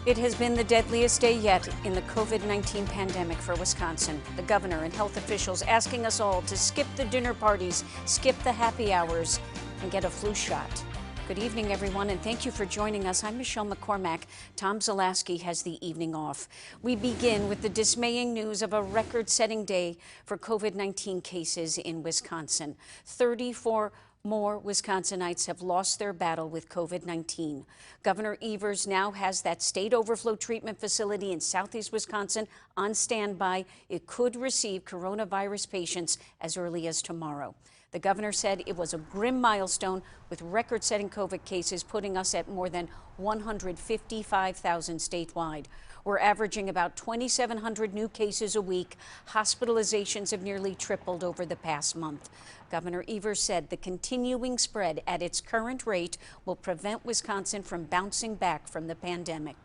It has been the deadliest day yet in the COVID-19 pandemic for Wisconsin. The governor and health officials asking us all to skip the dinner parties, skip the happy hours, and get a flu shot. Good evening, everyone, and thank you for joining us. I'm Michele McCormack. Tom Zalaski has the evening off. We begin with the dismaying news of a record-setting day for COVID-19 cases in Wisconsin. 34 more Wisconsinites have lost their battle with COVID-19. Governor Evers now has that state overflow treatment facility in southeast Wisconsin on standby. It could receive coronavirus patients as early as tomorrow. The governor said it was a grim milestone with record-setting COVID cases, putting us at more than 155,000 statewide. We're averaging about 2,700 new cases a week. Hospitalizations have nearly tripled over the past month. Governor Evers said the continuing spread at its current rate will prevent Wisconsin from bouncing back from the pandemic.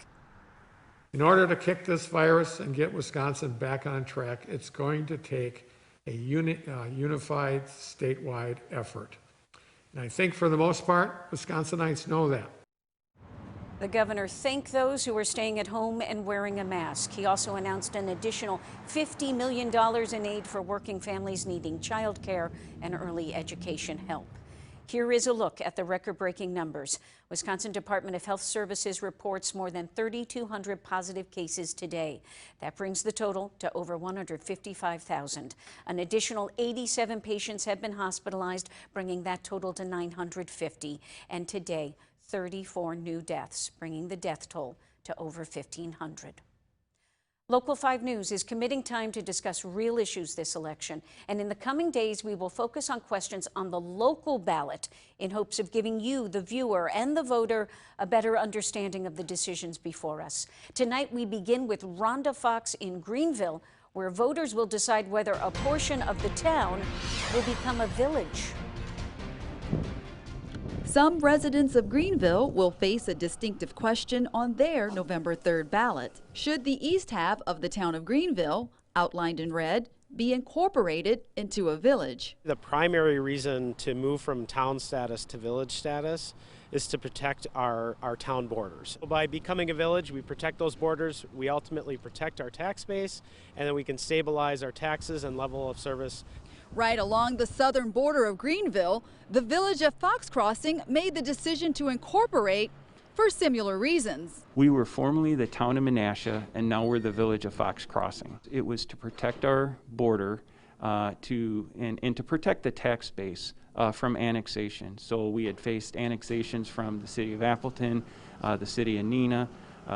In order to kick this virus and get Wisconsin back on track, it's going to take a unified statewide effort. And I think for the most part, Wisconsinites know that. The governor thanked those who are staying at home and wearing a mask. He also announced an additional $50 million in aid for working families needing child care and early education help. Here is a look at the record-breaking numbers. Wisconsin Department of Health Services reports more than 3,200 positive cases today. That brings the total to over 155,000. An additional 87 patients have been hospitalized, bringing that total to 950. And today, 34 new deaths, bringing the death toll to over 1,500. Local 5 News is committing time to discuss real issues this election. And in the coming days, we will focus on questions on the local ballot in hopes of giving you, the viewer and the voter, a better understanding of the decisions before us. Tonight, we begin with Rhonda Fox in Greenville, where voters will decide whether a portion of the town will become a village. Some residents of Greenville will face a distinctive question on their November 3rd ballot. Should the east half of the town of Greenville, outlined in red, be incorporated into a village? The primary reason to move from town status to village status is to protect our town borders. By becoming a village, we protect those borders, we ultimately protect our tax base, and then we can stabilize our taxes and level of service. Right along the southern border of Greenville, the village of Fox Crossing made the decision to incorporate for similar reasons. We were formerly the town of Menasha, and now we're the village of Fox Crossing. It was to protect our border and to protect the tax base from annexation. So we had faced annexations from the city of Appleton, the city of Neenah,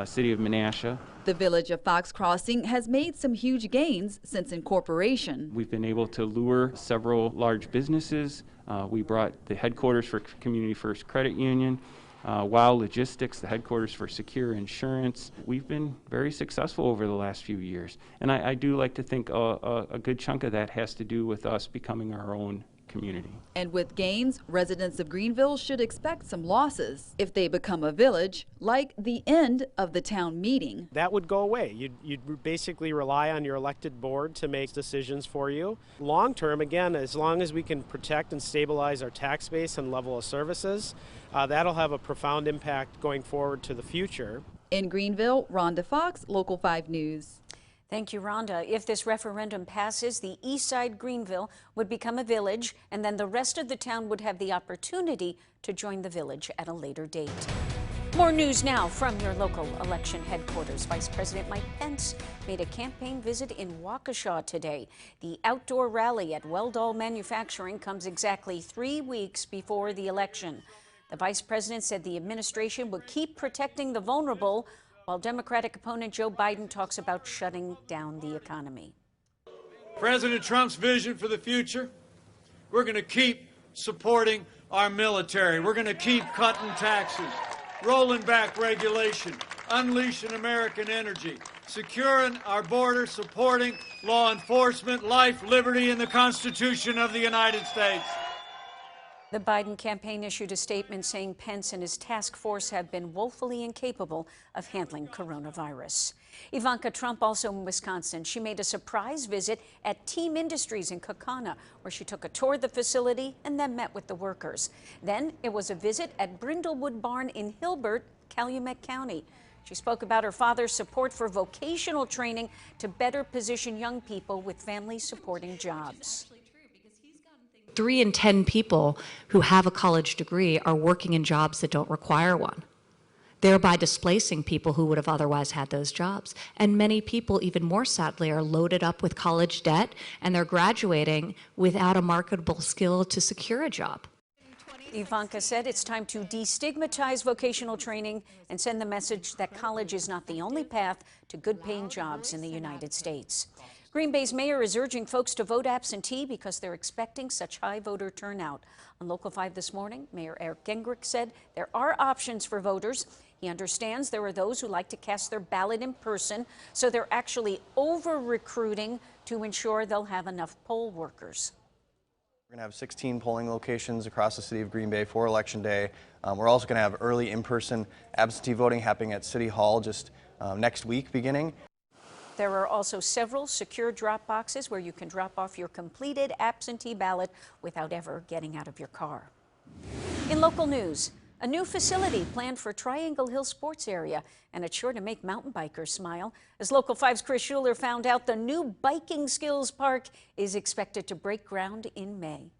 city of Menasha. The village of Fox Crossing has made some huge gains since incorporation. We've been able to lure several large businesses. We brought the headquarters for Community First Credit Union, Wow Logistics, the headquarters for Secure Insurance. We've been very successful over the last few years. And I do like to think a good chunk of that has to do with us becoming our own community. And with gains, residents of Greenville should expect some losses if they become a village, like the end of the town meeting. That would go away. You'd basically rely on your elected board to make decisions for you. Long term, again, as long as we can protect and stabilize our tax base and level of services, that'll have a profound impact going forward to the future. In Greenville, Rhonda Fox, Local 5 News. Thank you, Rhonda. If this referendum passes, the east side Greenville would become a village, and then the rest of the town would have the opportunity to join the village at a later date. More news now from your local election headquarters. Vice President Mike Pence made a campaign visit in Waukesha today. The outdoor rally at Weldall Manufacturing comes exactly 3 weeks before the election. The vice president said the administration would keep protecting the vulnerable, while Democratic opponent Joe Biden talks about shutting down the economy. President Trump's vision for the future, we're going to keep supporting our military. We're going to keep cutting taxes, rolling back regulation, unleashing American energy, securing our border, supporting law enforcement, life, liberty, and the Constitution of the United States. The Biden campaign issued a statement saying Pence and his task force have been woefully incapable of handling coronavirus. Ivanka Trump also in Wisconsin. She made a surprise visit at Team Industries in Kaukauna, where she took a tour of the facility and then met with the workers. Then it was a visit at Brindlewood Barn in Hilbert, Calumet County. She spoke about her father's support for vocational training to better position young people with family-supporting jobs. 3 in 10 people who have a college degree are working in jobs that don't require one, thereby displacing people who would have otherwise had those jobs. And many people, even more sadly, are loaded up with college debt, and they're graduating without a marketable skill to secure a job. Ivanka said it's time to destigmatize vocational training and send the message that college is not the only path to good-paying jobs in the United States. Green Bay's mayor is urging folks to vote absentee because they're expecting such high voter turnout. On Local 5 this morning, Mayor Eric Gingrich said there are options for voters. He understands there are those who like to cast their ballot in person, so they're actually over-recruiting to ensure they'll have enough poll workers. We're going to have 16 polling locations across the city of Green Bay for Election Day. We're also going to have early in-person absentee voting happening at City Hall just next week beginning. There are also several secure drop boxes where you can drop off your completed absentee ballot without ever getting out of your car. In local news, a new facility planned for Triangle Hill Sports Area, and it's sure to make mountain bikers smile. As Local 5's Chris Schuler found out, the new biking skills park is expected to break ground in May.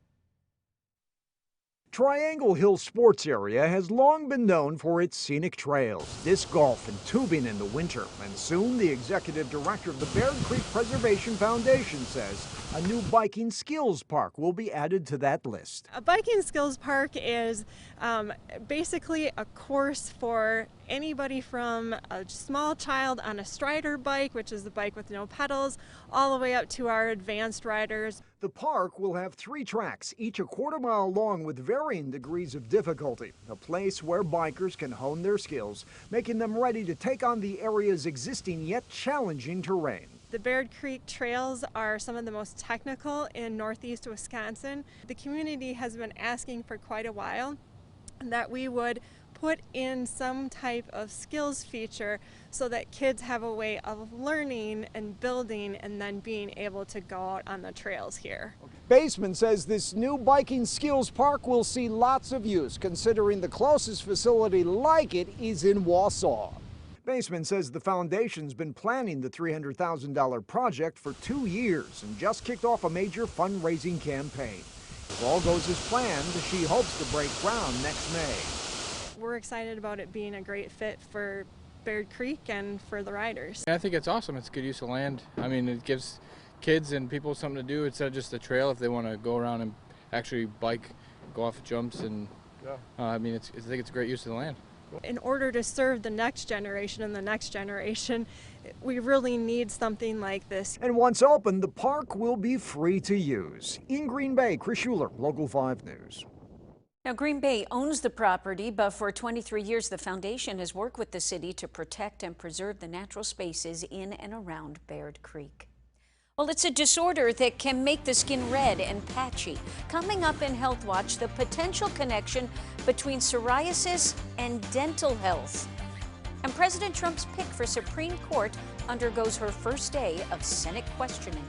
Triangle Hill Sports Area has long been known for its scenic trails, disc golf, and tubing in the winter. And soon, the executive director of the Baird Creek Preservation Foundation says a new biking skills park will be added to that list. A biking skills park is basically a course for anybody from a small child on a strider bike, which is the bike with no pedals, all the way up to our advanced riders. The park will have 3 tracks, each a quarter-mile long with varying degrees of difficulty, a place where bikers can hone their skills, making them ready to take on the area's existing yet challenging terrain. The Baird Creek trails are some of the most technical in northeast Wisconsin. The community has been asking for quite a while that we would put in some type of skills feature so that kids have a way of learning and building and then being able to go out on the trails here. Baseman says this new biking skills park will see lots of use, considering the closest facility like it is in Wausau. Baseman says the foundation's been planning the $300,000 project for 2 years and just kicked off a major fundraising campaign. If all goes as planned, she hopes to break ground next May. We're excited about it being a great fit for Baird Creek and for the riders. I think it's awesome. It's good use of land. I mean, it gives kids and people something to do instead of just a trail if they want to go around and actually bike, go off jumps, and I mean, I think it's a great use of the land. In order to serve the next generation and the next generation, we really need something like this. And once open, the park will be free to use. In Green Bay, Chris Schuler, Local 5 News. Now, Green Bay owns the property, but for 23 years, the foundation has worked with the city to protect and preserve the natural spaces in and around Baird Creek. Well, it's a disorder that can make the skin red and patchy. Coming up in Health Watch, the potential connection between psoriasis and dental health. And President Trump's pick for Supreme Court undergoes her first day of Senate questioning.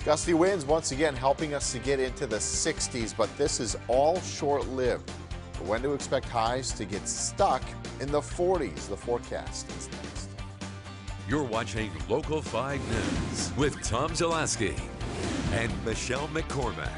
Gusty winds once again helping us to get into the 60s, but this is all short-lived. When to expect highs to get stuck in the 40s? The forecast is next. You're watching Local 5 News with Tom Zalaski and Michele McCormack.